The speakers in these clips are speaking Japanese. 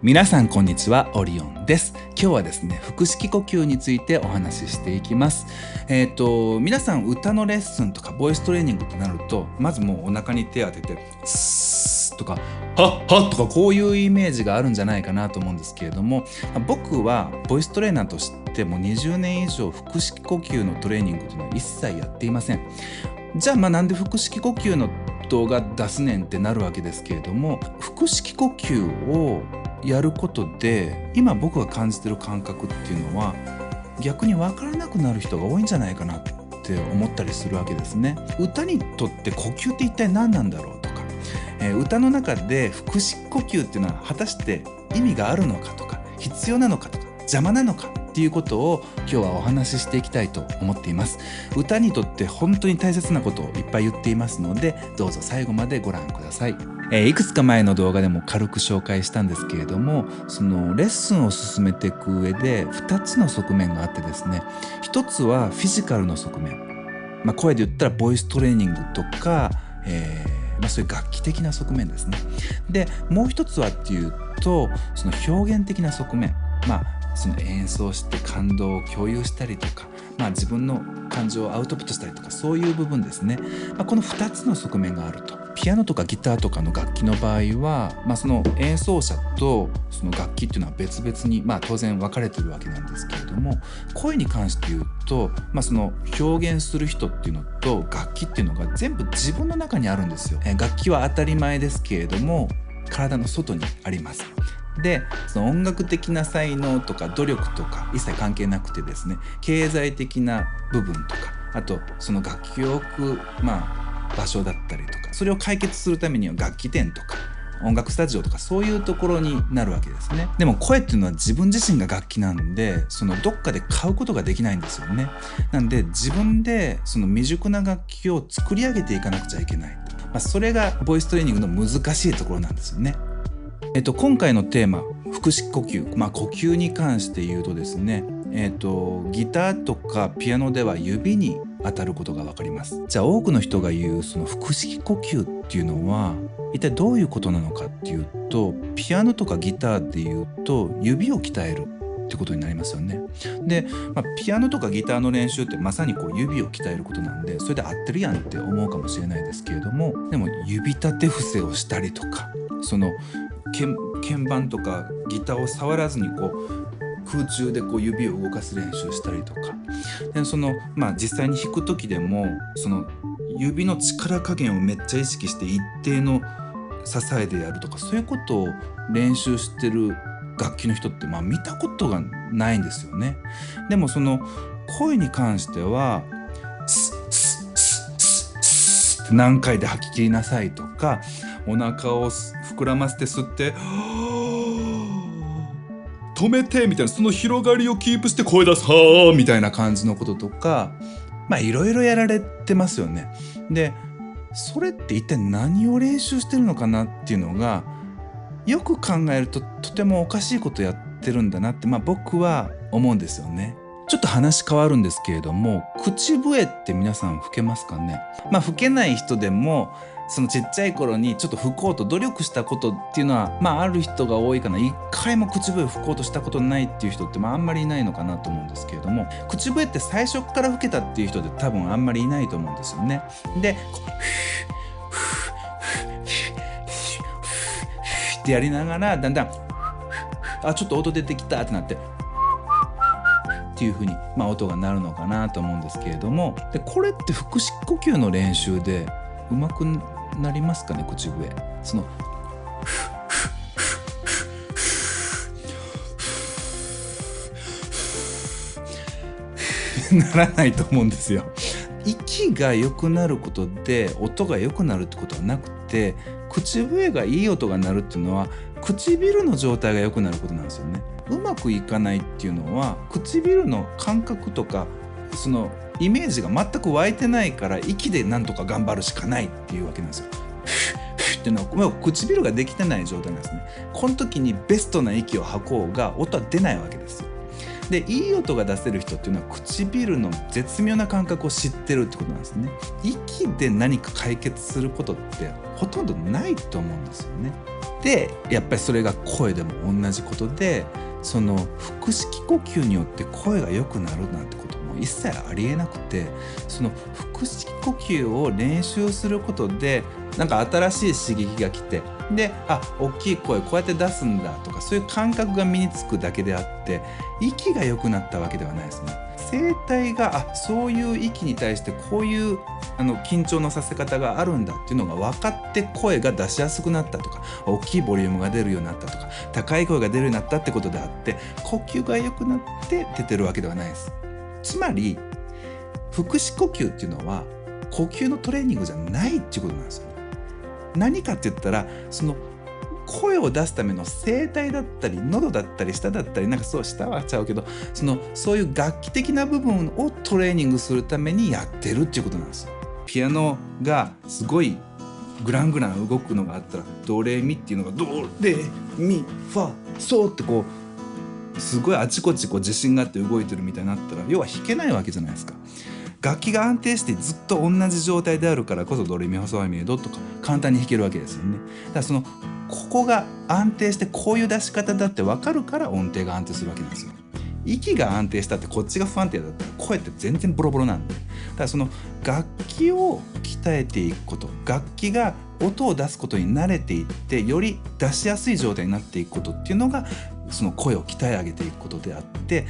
皆さんこんにちは、オリオンです。今日はですね、腹式呼吸についてお話ししていきます。皆さん歌のレッスンとかボイストレーニングとなると、まずもうお腹に手を当ててスーとかハッハッとかこういうイメージがあるんじゃないかなと思うんですけれども、僕はボイストレーナーとしても20年以上腹式呼吸のトレーニングというのは一切やっていません。じゃあなんで腹式呼吸の動画出すねんってなるわけですけれども、腹式呼吸をやることで今僕が感じてる感覚っていうのは逆に分からなくなる人が多いんじゃないかなって思ったりするわけですね。歌にとって呼吸って一体何なんだろうとか、歌の中で腹式呼吸っていうのは果たして意味があるのかとか必要なのかとか邪魔なのかっていうことを今日はお話ししていきたいと思っています。歌にとって本当に大切なことをいっぱい言っていますので、どうぞ最後までご覧ください。いくつか前の動画でも軽く紹介したんですけれども、そのレッスンを進めていく上で2つの側面があってですね、1つはフィジカルの側面、声で言ったらボイストレーニングとか、そういう楽器的な側面ですね。でもう1つはっていうと、その表現的な側面、その演奏して感動を共有したりとか、自分の感情をアウトプットしたりとか、そういう部分ですね。この2つの側面があると。ピアノとかギターとかの楽器の場合は、その演奏者とその楽器っていうのは別々に、当然分かれてるわけなんですけれども、声に関して言うと、その表現する人っていうのと楽器っていうのが全部自分の中にあるんですよ。楽器は当たり前ですけれども体の外にあります。でその音楽的な才能とか努力とか一切関係なくてですね、経済的な部分とか、あとその楽器を置く、場所だったりとか、それを解決するためには楽器店とか音楽スタジオとかそういうところになるわけですね。でも声っていうのは自分自身が楽器なんで、そのどっかで買うことができないんですよね。なんで自分でその未熟な楽器を作り上げていかなくちゃいけない、それがボイストレーニングの難しいところなんですよね。今回のテーマ腹式呼吸、呼吸に関して言うとですね、ギターとかピアノでは指に当たることが分かります。じゃあ多くの人が言うその腹式呼吸っていうのは一体どういうことなのかっていうと、ピアノとかギターで言うと指を鍛えるってことになりますよね。で、ピアノとかギターの練習ってまさにこう指を鍛えることなんで、それで合ってるやんって思うかもしれないですけれども、でも指立て伏せをしたりとか、その鍵盤とかギターを触らずにこう空中でこう指を動かす練習したりとか、でその実際に弾く時でもその指の力加減をめっちゃ意識して一定の支えでやるとか、そういうことを練習してる楽器の人って見たことがないんですよね。でもその声に関してはスッスッスッスッスッって何回で吐き切りなさいとか、お腹を膨らませて吸って止めてみたいな、その広がりをキープして声出すはーみたいな感じのこととか、いろいろやられてますよね。でそれって一体何を練習してるのかなっていうのがよく考えるととてもおかしいことやってるんだなって、僕は思うんですよね。ちょっと話変わるんですけれども、口笛って皆さん吹けますかね。吹けない人でもそのちっちゃい頃にちょっと吹こうと努力したことっていうのはある人が多いかな。一回も口笛吹こうとしたことないっていう人ってあんまりいないのかなと思うんですけれども、口笛って最初から吹けたっていう人って多分あんまりいないと思うんですよね。でってやりながらだんだんちょっと音出てきたってなってっていう風に音が鳴るのかなと思うんですけれども、でこれって腹式呼吸の練習でうまくなりますかね。口笛そのならないと思うんですよ。息が良くなることで音が良くなるってことはなくて、口笛がいい音が鳴るっていうのは唇の状態が良くなることなんですよね。うまくいかないっていうのは唇の感覚とかそのイメージが全く湧いてないから、息でなんとか頑張るしかないっていうわけなんですよ。っていうのは唇ができてない状態なんですね。この時にベストな息を吐こうが音は出ないわけですよ。でいい音が出せる人っていうのは唇の絶妙な感覚を知ってるってことなんですね。息で何か解決することってほとんどないと思うんですよね。でやっぱりそれが声でも同じことで、その腹式呼吸によって声が良くなるなんてことも一切ありえなくて、その腹式呼吸を練習することでなんか新しい刺激が来て、で大きい声こうやって出すんだとか、そういう感覚が身につくだけであって、息が良くなったわけではないですね。声帯がそういう息に対してこういう緊張のさせ方があるんだっていうのが分かって、声が出しやすくなったとか、大きいボリュームが出るようになったとか、高い声が出るようになったってことであって、呼吸が良くなって出てるわけではないです。つまり腹式呼吸っていうのは呼吸のトレーニングじゃないっていうことなんですよね。何かって言ったら、その声を出すための声帯だったり喉だったり舌だったり、なんかそう舌はちゃうけど、そういう楽器的な部分をトレーニングするためにやってるっていうことなんですよ。ピアノがすごいグラングラン動くのがあったら、ドレミっていうのがドレミファソってこうすごいあちこち自信があって動いてるみたいになったら、要は弾けないわけじゃないですか。楽器が安定してずっと同じ状態であるからこそ、ドレミファソラミドとか簡単に弾けるわけですよね。だからここが安定してこういう出し方だって分かるから音程が安定するわけなんですよ。息が安定したってこっちが不安定だったら声って全然ボロボロなんで、だからその楽器を鍛えていくこと、楽器が音を出すことに慣れていって、より出しやすい状態になっていくことっていうのが、その声を鍛え上げていくことであって、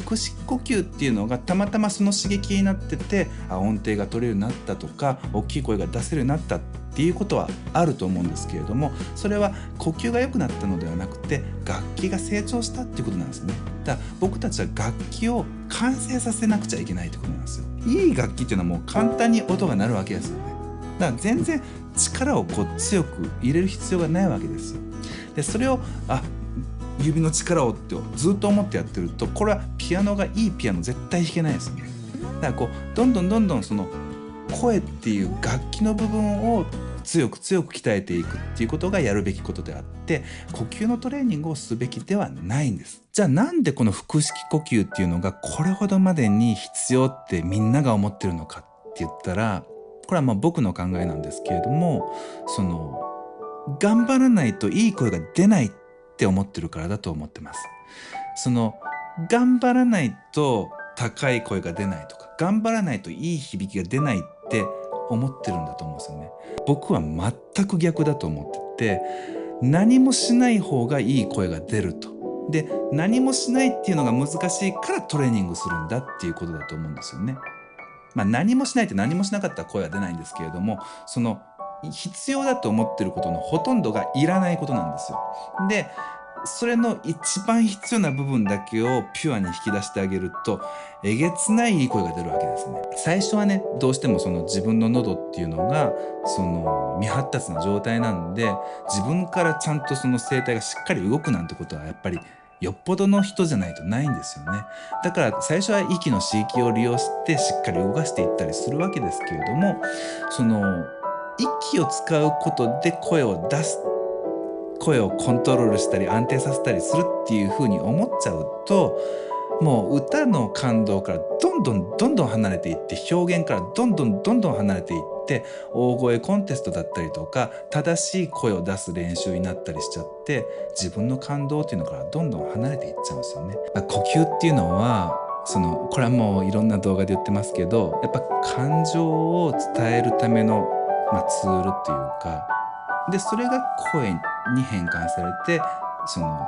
腹式呼吸っていうのがたまたまその刺激になってて、音程が取れるようになったとか、大きい声が出せるようになったっていうことはあると思うんですけれども、それは呼吸が良くなったのではなくて、楽器が成長したっていうことなんですね。だから僕たちは楽器を完成させなくちゃいけないってことなんですよ。いい楽器っていうのはもう簡単に音が鳴るわけですよね。だから全然力を強く入れる必要がないわけですよ。でそれを指の力をってずっと思ってやってると、これはピアノがいいピアノ絶対弾けないですよね。だからどんどんその声っていう楽器の部分を強く鍛えていくっていうことがやるべきことであって、呼吸のトレーニングをすべきではないんです。じゃあなんでこの腹式呼吸っていうのがこれほどまでに必要ってみんなが思ってるのかって言ったら、これは僕の考えなんですけれども、頑張らないといい声が出ないって思ってるからだと思ってます。頑張らないと高い声が出ないとか、頑張らないといい響きが出ないって思ってるんだと思うんですよね。僕は全く逆だと思ってて、何もしない方がいい声が出ると。で何もしないっていうのが難しいからトレーニングするんだっていうことだと思うんですよね。何もしないって何もしなかったら声は出ないんですけれども、必要だと思ってることのほとんどがいらないことなんですよ。でそれの一番必要な部分だけをピュアに引き出してあげると、えげつないいい声が出るわけですね。最初はね、どうしても自分の喉っていうのが未発達な状態なんで、自分からちゃんと声帯がしっかり動くなんてことはやっぱりよっぽどの人じゃないとないんですよね。だから最初は息の刺激を利用してしっかり動かしていったりするわけですけれども、息を使うことで声を出す、声をコントロールしたり安定させたりするっていう風に思っちゃうと、もう歌の感動からどんどん離れていって、表現からどんどん離れていって、大声コンテストだったりとか正しい声を出す練習になったりしちゃって、自分の感動っていうのからどんどん離れていっちゃうんですよね。呼吸っていうのはこれはもういろんな動画で言ってますけど、やっぱ感情を伝えるための、ツールっていうかで、それが声に変換されて、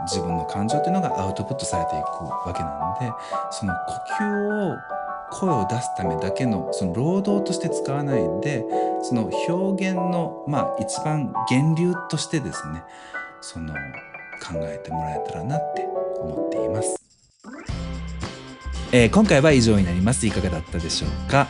自分の感情っていうのがアウトプットされていくわけなんで、呼吸を声を出すためだけの労働として使わないで、表現の一番源流としてですね、考えてもらえたらなって思っています。今回は以上になります。いかがだったでしょうか。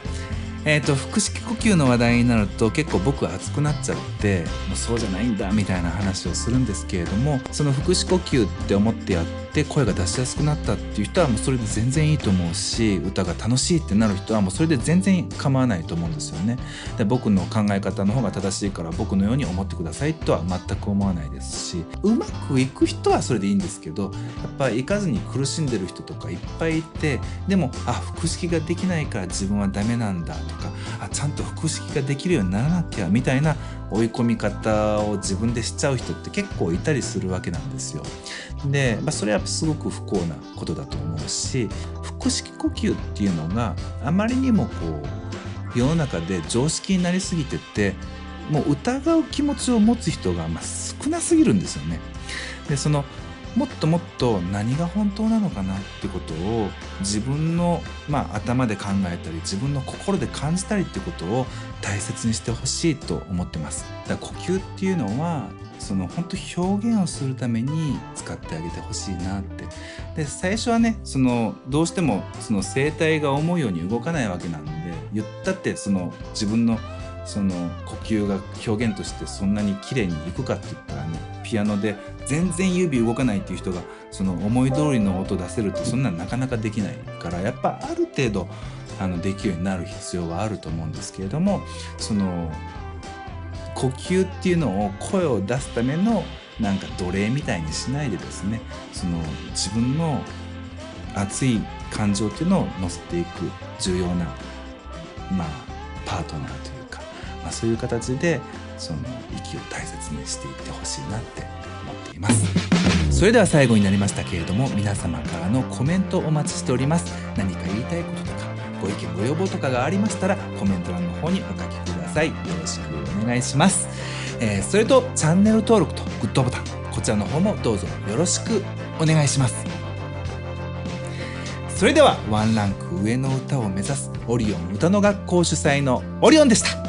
腹式呼吸の話題になると結構僕は熱くなっちゃって、もうそうじゃないんだみたいな話をするんですけれども、腹式呼吸って思ってやっって声が出しやすくなったっていう人はもうそれで全然いいと思うし、歌が楽しいってなる人はもうそれで全然構わないと思うんですよね。で僕の考え方の方が正しいから僕のように思ってくださいとは全く思わないですし、うまくいく人はそれでいいんですけど、やっぱりいかずに苦しんでる人とかいっぱいいて、でも腹式ができないから自分はダメなんだとか、ちゃんと腹式ができるようにならなきゃみたいな追い込み方を自分でしちゃう人って結構いたりするわけなんですよ。で、それはすごく不幸なことだと思うし、腹式呼吸っていうのがあまりにも世の中で常識になりすぎてて、もう疑う気持ちを持つ人が少なすぎるんですよね。でもっともっと何が本当なのかなってことを自分の、頭で考えたり自分の心で感じたりってことを大切にしてほしいと思ってます。だから呼吸っていうのは本当表現をするために使ってあげてほしいなって。で最初はねどうしても声帯が思うように動かないわけなんで、言ったって自分の呼吸が表現としてそんなに綺麗にいくかって言ったらね、ピアノで全然指動かないっていう人が思い通りの音出せるってそんななかなかできないから、やっぱある程度できるようになる必要はあると思うんですけれども、呼吸っていうのを声を出すための奴隷みたいにしないでですね、自分の熱い感情っていうのを乗せていく重要なパートナーというか、そういう形で息を大切にしていってほしいなって思っています。それでは最後になりましたけれども、皆様からのコメントお待ちしております。何か言いたいこととかご意見ご要望とかがありましたらコメント欄の方にお書きください。よろしくお願いします。それとチャンネル登録とグッドボタン、こちらの方もどうぞよろしくお願いします。それではワンランク上の歌を目指すオリオン歌の学校主催のオリオンでした。